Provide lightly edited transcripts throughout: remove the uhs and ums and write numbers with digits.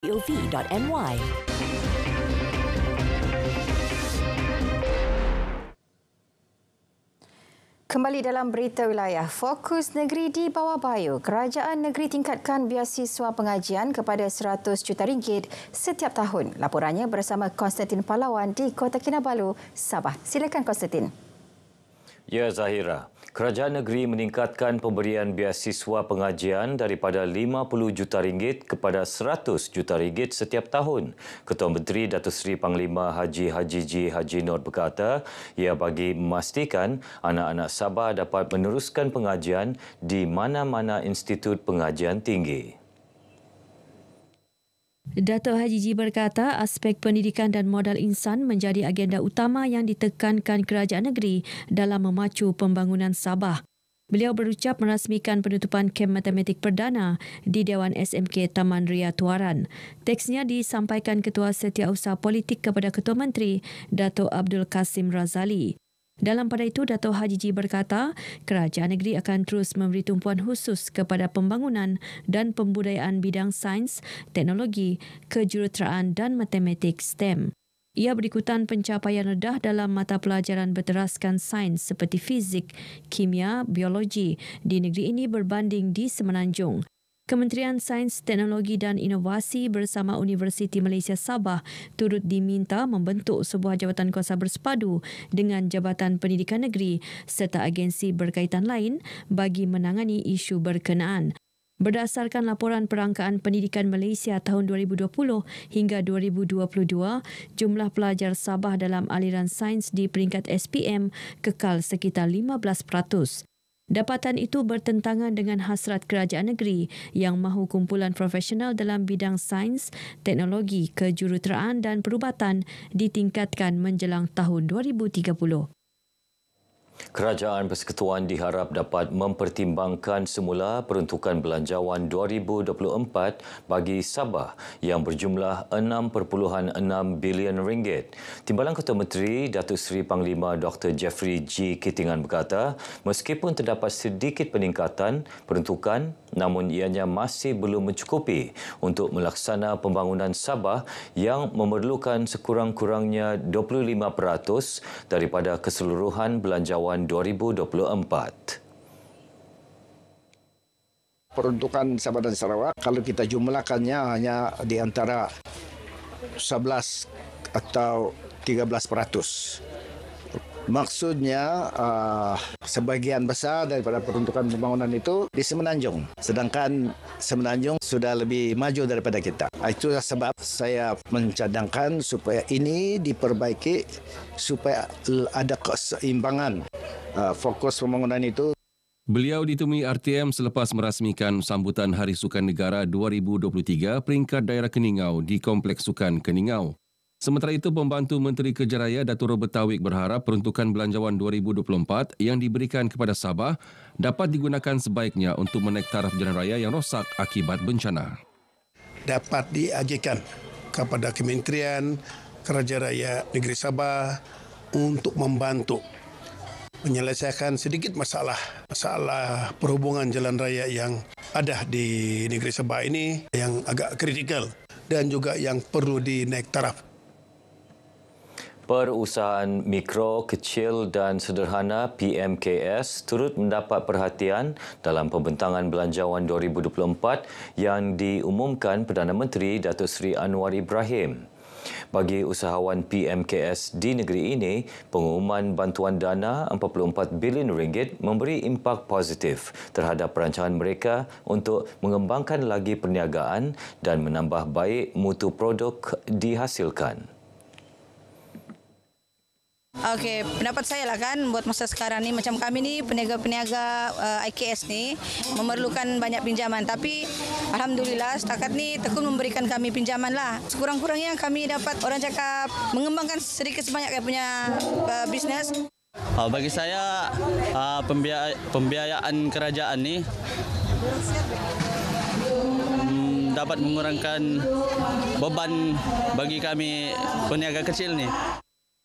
gov.my. Kembali dalam berita wilayah, fokus negeri di bawah Bayu. Kerajaan negeri tingkatkan biasiswa pengajian kepada RM100 juta setiap tahun. Laporannya bersama Konstantin Pahlawan di Kota Kinabalu, Sabah. Silakan Konstantin. Ya Zahira, kerajaan negeri meningkatkan pemberian biasiswa pengajian daripada RM50 juta kepada RM100 juta setiap tahun. Ketua Menteri Datuk Seri Panglima Haji G. Haji Nur berkata, ia bagi memastikan anak-anak Sabah dapat meneruskan pengajian di mana-mana institut pengajian tinggi. Datuk Haji G berkata aspek pendidikan dan modal insan menjadi agenda utama yang ditekankan kerajaan negeri dalam memacu pembangunan Sabah. Beliau berucap merasmikan penutupan kem matematik perdana di Dewan SMK Taman Ria Tuaran. Teksnya disampaikan Ketua Setiausaha Politik kepada Ketua Menteri Datuk Abdul Kasim Razali. Dalam pada itu, Datuk Haji G berkata, kerajaan negeri akan terus memberi tumpuan khusus kepada pembangunan dan pembudayaan bidang sains, teknologi, kejuruteraan dan matematik STEM. Ia berikutan pencapaian rendah dalam mata pelajaran berteraskan sains seperti fizik, kimia, biologi di negeri ini berbanding di Semenanjung. Kementerian Sains, Teknologi dan Inovasi bersama Universiti Malaysia Sabah turut diminta membentuk sebuah jabatan kuasa bersepadu dengan Jabatan Pendidikan Negeri serta agensi berkaitan lain bagi menangani isu berkenaan. Berdasarkan laporan Perangkaan Pendidikan Malaysia tahun 2020 hingga 2022, jumlah pelajar Sabah dalam aliran sains di peringkat SPM kekal sekitar 15%. Dapatan itu bertentangan dengan hasrat kerajaan negeri yang mahu kumpulan profesional dalam bidang sains, teknologi, kejuruteraan dan perubatan ditingkatkan menjelang tahun 2030. Kerajaan Persekutuan diharap dapat mempertimbangkan semula peruntukan belanjawan 2024 bagi Sabah yang berjumlah RM6.6 bilion. Timbalan Ketua Menteri Datuk Seri Panglima Dr. Jeffrey G. Kitingan berkata, meskipun terdapat sedikit peningkatan peruntukan, namun ianya masih belum mencukupi untuk melaksana pembangunan Sabah yang memerlukan sekurang-kurangnya 25% daripada keseluruhan belanjawan 2024. Peruntukan Sabah dan Sarawak kalau kita jumlahkannya hanya di antara 11 atau 13%. Maksudnya sebagian besar daripada peruntukan pembangunan itu di Semenanjung. Sedangkan Semenanjung sudah lebih maju daripada kita. Itulah sebab saya mencadangkan supaya ini diperbaiki supaya ada keseimbangan fokus pembangunan itu. Beliau ditemui RTM selepas merasmikan sambutan Hari Sukan Negara 2023 peringkat daerah Keningau di Kompleks Sukan Keningau. Sementara itu, Pembantu Menteri Kerja Raya Datuk Robert Tawik berharap peruntukan belanjawan 2024 yang diberikan kepada Sabah dapat digunakan sebaiknya untuk menaik taraf jalan raya yang rosak akibat bencana. Dapat diajukan kepada Kementerian Kerja Raya Negeri Sabah untuk membantu menyelesaikan sedikit masalah perhubungan jalan raya yang ada di negeri Sabah ini yang agak kritikal dan juga yang perlu dinaik taraf. Perusahaan mikro, kecil dan sederhana PMKS turut mendapat perhatian dalam pembentangan belanjawan 2024 yang diumumkan Perdana Menteri Datuk Seri Anwar Ibrahim. Bagi usahawan PMKS di negeri ini, pengumuman bantuan dana RM44 bilion memberi impak positif terhadap perancangan mereka untuk mengembangkan lagi perniagaan dan menambah baik mutu produk dihasilkan. Okey, pendapat saya lah kan buat masa sekarang ni macam kami ni peniaga-peniaga IKS ni memerlukan banyak pinjaman, tapi alhamdulillah setakat ni Tekun memberikan kami pinjaman lah. Sekurang-kurangnya kami dapat orang cakap mengembangkan sedikit sebanyak punya bisnes. Bagi saya pembiayaan kerajaan ni dapat mengurangkan beban bagi kami peniaga kecil ni.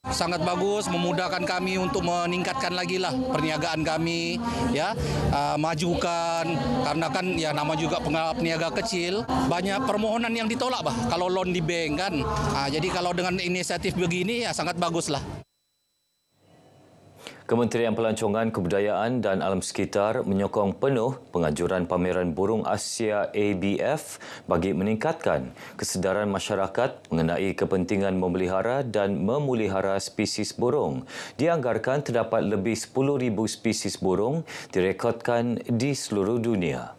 Sangat bagus, memudahkan kami untuk meningkatkan lagi lah perniagaan kami, ya, majukan, karena kan ya nama juga peniaga kecil, banyak permohonan yang ditolak kalau loan di bank kan. Jadi kalau dengan inisiatif begini ya sangat bagus lah. Kementerian Pelancongan, Kebudayaan dan Alam Sekitar menyokong penuh penganjuran pameran burung Asia ABF bagi meningkatkan kesedaran masyarakat mengenai kepentingan memelihara dan memulihara spesies burung. Dianggarkan terdapat lebih 10,000 spesies burung direkodkan di seluruh dunia.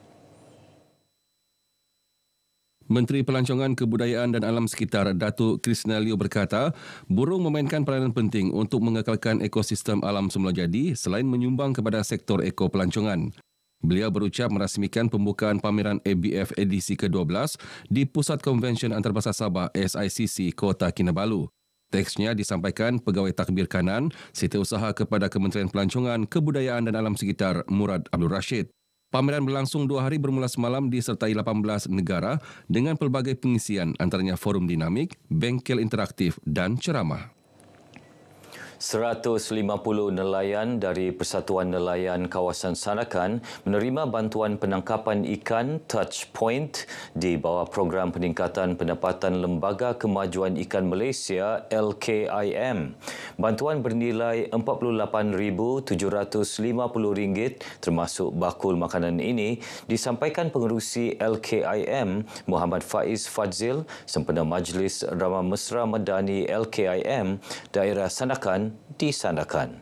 Menteri Pelancongan, Kebudayaan dan Alam Sekitar Datuk Krishna Leo berkata, burung memainkan peranan penting untuk mengekalkan ekosistem alam semula jadi selain menyumbang kepada sektor ekopelancongan. Beliau berucap merasmikan pembukaan pameran ABF edisi ke-12 di Pusat Konvensyen Antarabangsa Sabah SICC Kota Kinabalu. Teksnya disampaikan Pegawai Takbir Kanan Setiausaha kepada Kementerian Pelancongan, Kebudayaan dan Alam Sekitar Murad Abdul Rashid. Pameran berlangsung 2 hari bermula semalam disertai 18 negara dengan pelbagai pengisian antaranya forum dinamik, bengkel interaktif dan ceramah. 150 nelayan dari Persatuan Nelayan Kawasan Sanakan menerima bantuan penangkapan ikan Touch Point di bawah program peningkatan pendapatan Lembaga Kemajuan Ikan Malaysia LKIM. Bantuan bernilai RM48,750 termasuk bakul makanan ini disampaikan pengerusi LKIM Muhammad Faiz Fadzil sempena Majlis Ramah Mesra Madani LKIM Daerah Sanakan di Sanakan.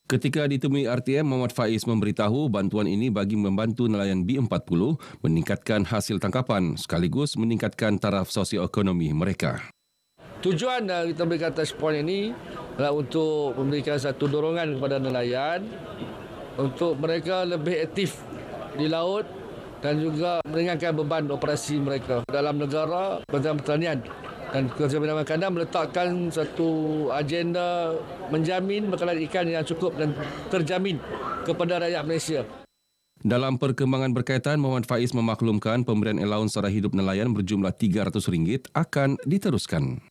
Ketika ditemui RTM, Muhammad Faiz memberitahu bantuan ini bagi membantu nelayan B40 meningkatkan hasil tangkapan sekaligus meningkatkan taraf sosioekonomi mereka. Tujuan kita berikan touch point ini adalah untuk memberikan satu dorongan kepada nelayan untuk mereka lebih aktif di laut dan juga meringankan beban operasi mereka dalam negara Kementerian Pertanian. Dan Kementerian Makanan meletakkan satu agenda menjamin bekalan ikan yang cukup dan terjamin kepada rakyat Malaysia. Dalam perkembangan berkaitan, Muhammad Faiz memaklumkan pemberian allowance sara hidup nelayan berjumlah RM300 akan diteruskan.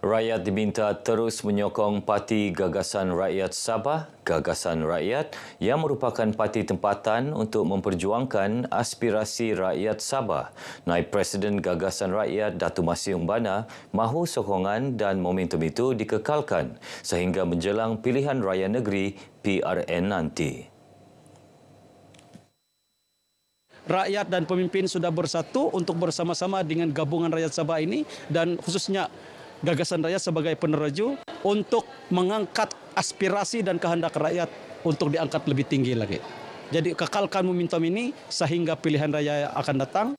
Rakyat diminta terus menyokong Parti Gagasan Rakyat Sabah, Gagasan Rakyat yang merupakan parti tempatan untuk memperjuangkan aspirasi rakyat Sabah. Naib Presiden Gagasan Rakyat Datuk Masih Umbana mahu sokongan dan momentum itu dikekalkan sehingga menjelang pilihan raya negeri PRN nanti. Rakyat dan pemimpin sudah bersatu untuk bersama-sama dengan gabungan rakyat Sabah ini dan khususnya Gagasan Rakyat sebagai peneraju untuk mengangkat aspirasi dan kehendak rakyat untuk diangkat lebih tinggi lagi. Jadi kekalkan momentum ini sehingga pilihan raya akan datang.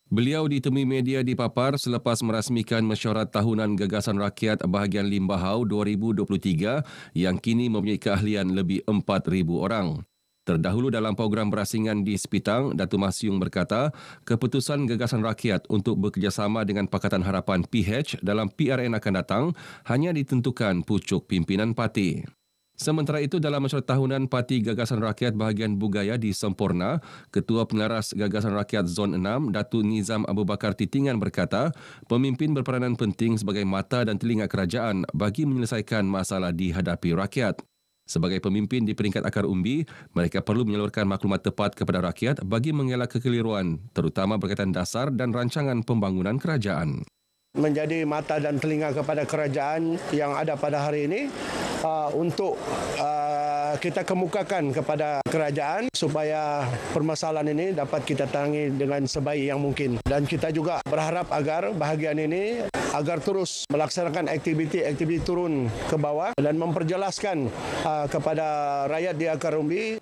Beliau ditemui media di Papar selepas merasmikan mesyuarat tahunan Gagasan Rakyat bahagian Limbahau 2023 yang kini mempunyai keahlian lebih 4,000 orang. Terdahulu dalam program berasingan di Sepitang, Datuk Masyung berkata, keputusan Gagasan Rakyat untuk bekerjasama dengan Pakatan Harapan PH dalam PRN akan datang hanya ditentukan pucuk pimpinan parti. Sementara itu, dalam mesyuarat tahunan Parti Gagasan Rakyat bahagian Bugaya di Semporna, Ketua Pengaras Gagasan Rakyat Zon 6, Datuk Nizam Abu Bakar Titingan berkata, pemimpin berperanan penting sebagai mata dan telinga kerajaan bagi menyelesaikan masalah dihadapi rakyat. Sebagai pemimpin di peringkat akar umbi, mereka perlu menyalurkan maklumat tepat kepada rakyat bagi mengelak kekeliruan, terutama berkaitan dasar dan rancangan pembangunan kerajaan. Menjadi mata dan telinga kepada kerajaan yang ada pada hari ini untuk kita kemukakan kepada kerajaan supaya permasalahan ini dapat kita tangani dengan sebaik yang mungkin. Dan kita juga berharap agar bahagian ini agar terus melaksanakan aktiviti turun ke bawah dan memperjelaskan kepada rakyat di akar umbi.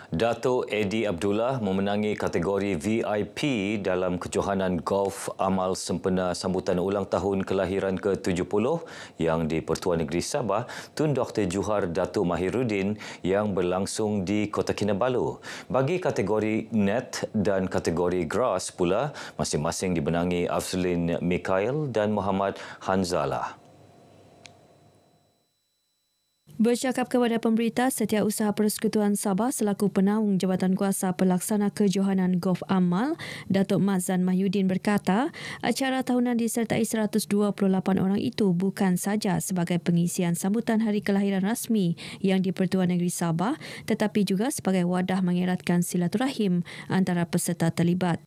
Datuk Eddie Abdullah memenangi kategori VIP dalam kejohanan golf amal sempena sambutan ulang tahun kelahiran ke-70 yang di Pertuan Negeri Sabah Tun Dr. Juhar Datuk Mahiruddin yang berlangsung di Kota Kinabalu. Bagi kategori net dan kategori grass pula masing-masing dimenangi Afzlin Mikhail dan Muhammad Hanzalah. Bercakap kepada pemberita, Setiausaha Persekutuan Sabah selaku penaung Jabatan Kuasa Pelaksana Kejohanan Golf Amal, Datuk Mazan Mahyudin berkata, acara tahunan disertai 128 orang itu bukan saja sebagai pengisian sambutan hari kelahiran rasmi yang di-Pertuan Negeri Sabah, tetapi juga sebagai wadah mengeratkan silaturahim antara peserta terlibat.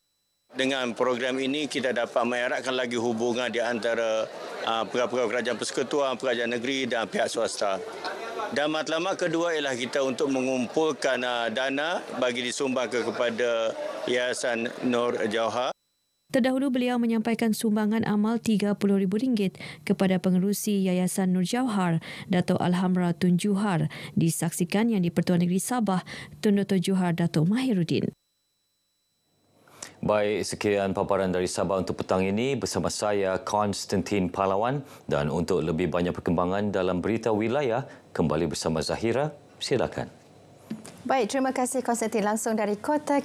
Dengan program ini kita dapat mengeratkan lagi hubungan di antara pegawai kerajaan persekutuan, kerajaan negeri dan pihak swasta. Dan matlamat kedua ialah kita untuk mengumpulkan dana bagi disumbangkan kepada Yayasan Nur Jauhar. Terdahulu beliau menyampaikan sumbangan amal RM30,000 kepada pengerusi Yayasan Nur Jauhar, Datuk Alhamra Tun Juhar, disaksikan yang di-Pertuan Negeri Sabah, Tun Dr. Juhar Datuk Mahiruddin. Baik, sekian paparan dari Sabah untuk petang ini bersama saya Konstantin Pahlawan, dan untuk lebih banyak perkembangan dalam berita wilayah kembali bersama Zahira, silakan. Baik, terima kasih Konstantin langsung dari Kota